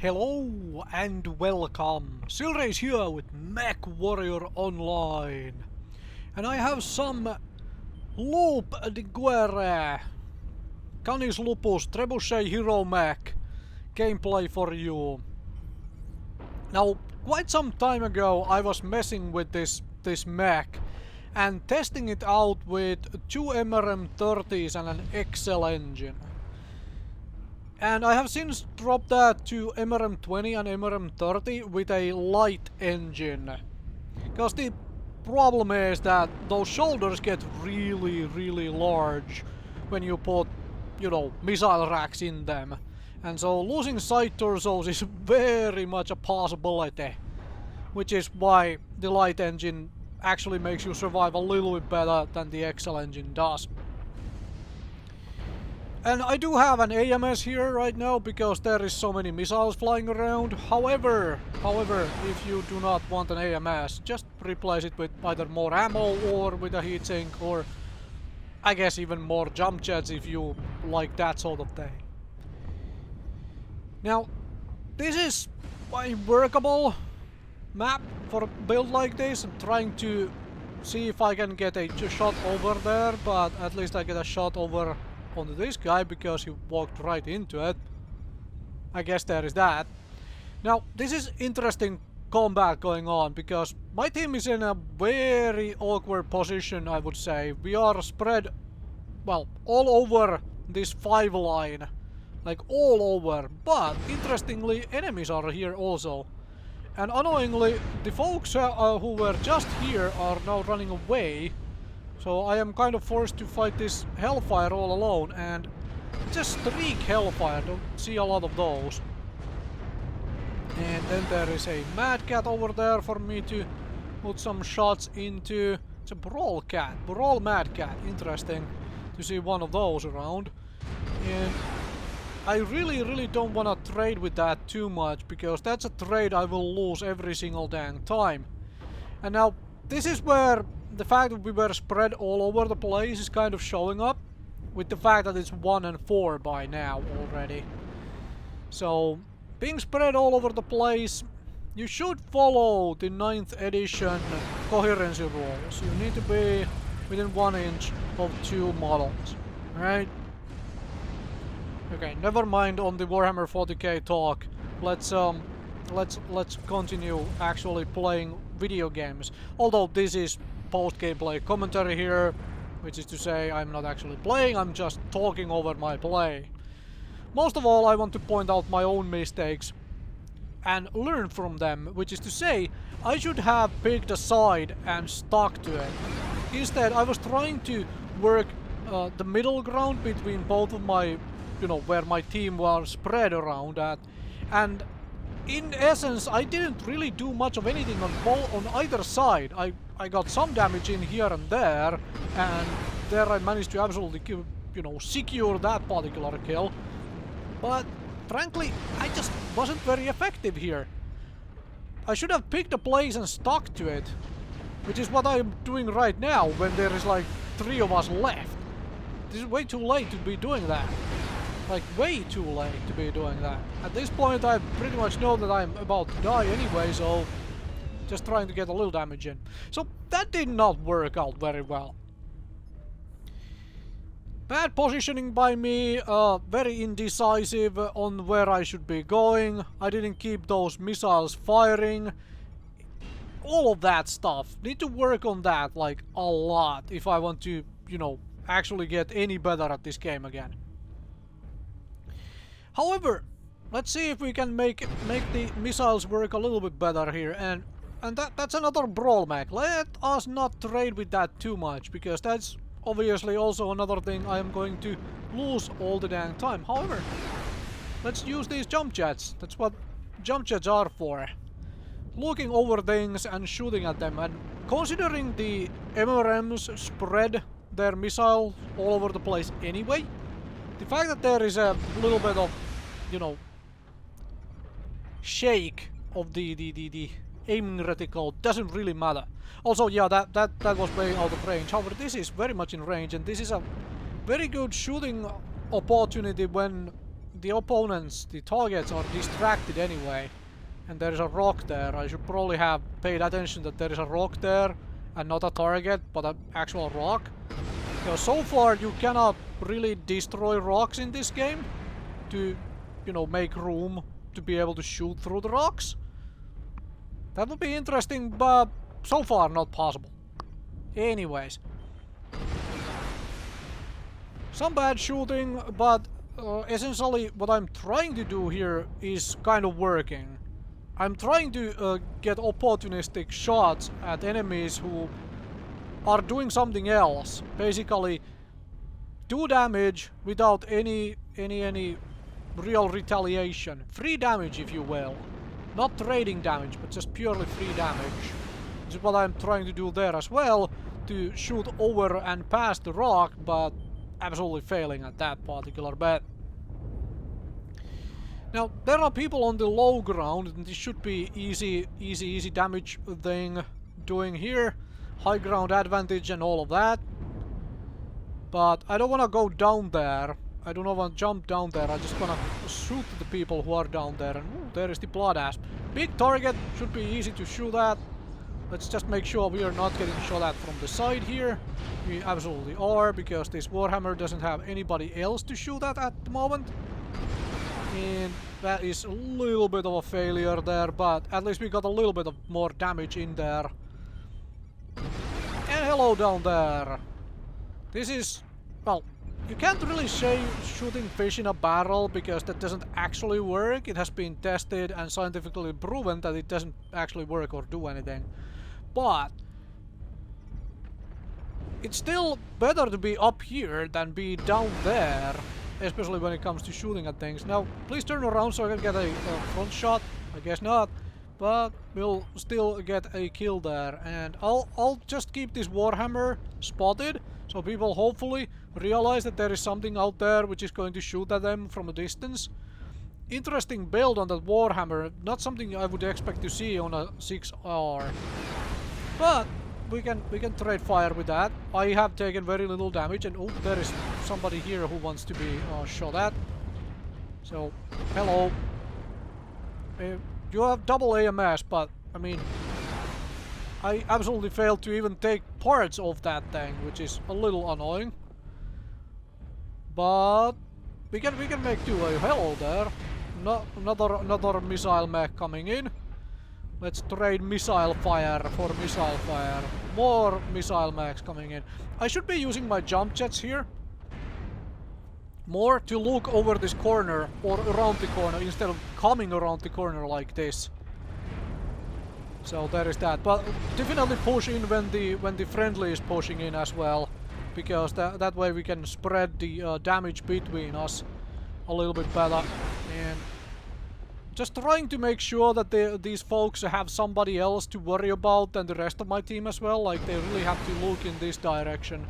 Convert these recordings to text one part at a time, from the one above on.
Hello and welcome. Silrace here with Mechwarrior Online. And I have some Loup de Guerre Canis Lupus Trebutchet Hero Mech gameplay for you. Now, quite some time ago I was messing with this mech and testing it out with two MRM30s and an XL engine. And I have since dropped that to MRM20 and MRM30 with a light engine. Because the problem is that those shoulders get really large when you put, missile racks in them. And so losing side torsos is very much a possibility. Which is why the light engine actually makes you survive a little bit better than the XL engine does. And I do have an AMS here right now because there is so many missiles flying around. However, if you do not want an AMS, just replace it with either more ammo or with a heatsink, or I guess even more jump jets if you like that sort of thing. Now, this is a workable map for a build like this. I'm trying to see if I can get a shot over there, but at least I get a shot over onto this guy because he walked right into it. I guess there is that. Now, this is interesting combat going on because my team is in a very awkward position, I would say. We are spread, well, all over this 5 line. Like, all over. But, interestingly, enemies are here also. And annoyingly, the folks who were just here are now running away. So I am kind of forced to fight this Hellfire all alone, and it's a streak Hellfire, don't see a lot of those. And then there is a Mad Cat over there for me to put some shots into. It's a Brawl Cat, Brawl Mad Cat, interesting to see one of those around. And I really don't want to trade with that too much, because that's a trade I will lose every single dang time. And now, this is where the fact that we were spread all over the place is kind of showing up, with the fact that it's 1 and 4 by now already. So, being spread all over the place, you should follow the 9th edition coherency rules. You need to be within 1 inch of 2 models, right? Okay, never mind on the Warhammer 40k talk. Let's continue actually playing video games. Although this is post-gameplay commentary here, which is to say I'm not actually playing, I'm just talking over my play. Most of all, I want to point out my own mistakes and learn from them, which is to say, I should have picked a side and stuck to it. Instead, I was trying to work the middle ground between both of my, where my team was spread around at, and in essence, I didn't really do much of anything on either side. I got some damage in here and there, and there I managed to absolutely, secure that particular kill. But frankly, I just wasn't very effective here. I should have picked a place and stuck to it, which is what I'm doing right now when there is like 3 of us left. This is way too late to be doing that. Like, way too late to be doing that. At this point, I pretty much know that I'm about to die anyway, so just trying to get a little damage in. So that did not work out very well. Bad positioning by me, very indecisive on where I should be going. I didn't keep those missiles firing. All of that stuff. Need to work on that, like, a lot if I want to, actually get any better at this game again. However, let's see if we can make the missiles work a little bit better here, and that's another brawl mech. Let us not trade with that too much, because that's obviously also another thing I am going to lose all the dang time. However, let's use these jump jets. That's what jump jets are for. Looking over things and shooting at them, and considering the MRMs spread their missiles all over the place anyway, the fact that there is a little bit of, shake of the aiming reticle doesn't really matter. Also, yeah, that was way out of range. However, this is very much in range, and this is a very good shooting opportunity when the opponents, the targets are distracted anyway, and there is a rock there. I should probably have paid attention that there is a rock there and not a target but an actual rock. Because so far you cannot really destroy rocks in this game to, you know, make room to be able to shoot through the rocks. That would be interesting, but so far not possible. Anyways. Some bad shooting, but essentially what I'm trying to do here is kind of working. I'm trying to get opportunistic shots at enemies who are doing something else. Basically, do damage without any real retaliation. Free damage, if you will. Not trading damage, but just purely free damage. This is what I'm trying to do there as well, to shoot over and past the rock, but absolutely failing at that particular bet. Now, there are people on the low ground, and this should be easy damage thing doing here. High ground advantage and all of that. But I don't want to go down there. I do not want to jump down there. I just want to shoot the people who are down there. And ooh, there is the blood asp. Big target, should be easy to shoot at. Let's just make sure we are not getting shot at from the side here. We absolutely are, because this Warhammer doesn't have anybody else to shoot at the moment. And that is a little bit of a failure there, but at least we got a little bit of more damage in there. And hello down there. This is, well, you can't really say shooting fish in a barrel because that doesn't actually work. It has been tested and scientifically proven that it doesn't actually work or do anything. But it's still better to be up here than be down there, especially when it comes to shooting at things. Now, please turn around so I can get a front shot. I guess not, but we'll still get a kill there. And I'll just keep this Warhammer spotted, so people hopefully realize that there is something out there which is going to shoot at them from a distance. Interesting build on that Warhammer, not something I would expect to see on a 6R. But we can trade fire with that. I have taken very little damage, and oh, there is somebody here who wants to be shot at. So, hello. You have double AMS, but I mean, I absolutely failed to even take parts of that thing, which is a little annoying. But we can make do. Hello there. Another missile mech coming in. Let's trade missile fire for missile fire. More missile mechs coming in. I should be using my jump jets here more to look over this corner or around the corner instead of coming around the corner like this. So there is that. But definitely push in when the friendly is pushing in as well, because that way we can spread the damage between us a little bit better. And just trying to make sure that these folks have somebody else to worry about than the rest of my team as well. Like, they really have to look in this direction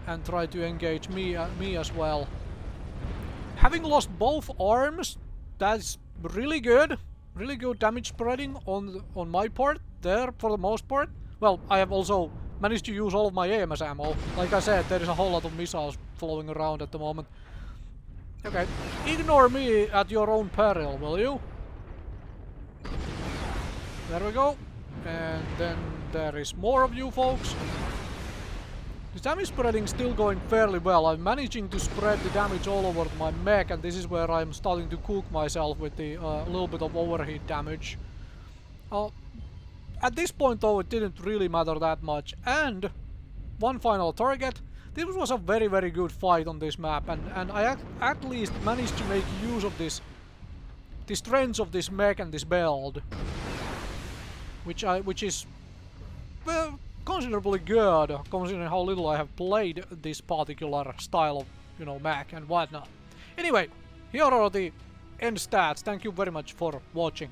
and try to engage me as well. Having lost both arms, that's really good. Really good damage spreading on my part there for the most part. Well, I have also managed to use all of my AMS ammo. Like I said, there is a whole lot of missiles flowing around at the moment. Okay, ignore me at your own peril, will you? There we go. And then there is more of you folks. The damage spreading still going fairly well. I'm managing to spread the damage all over my mech, and this is where I'm starting to cook myself with the little bit of overheat damage. At this point though, it didn't really matter that much. And one final target. This was a very, very good fight on this map, and I at least managed to make use of the strengths of this mech and this build, which is well, considerably good, considering how little I have played this particular style of, you know, mech and whatnot. Anyway, here are the end stats. Thank you very much for watching.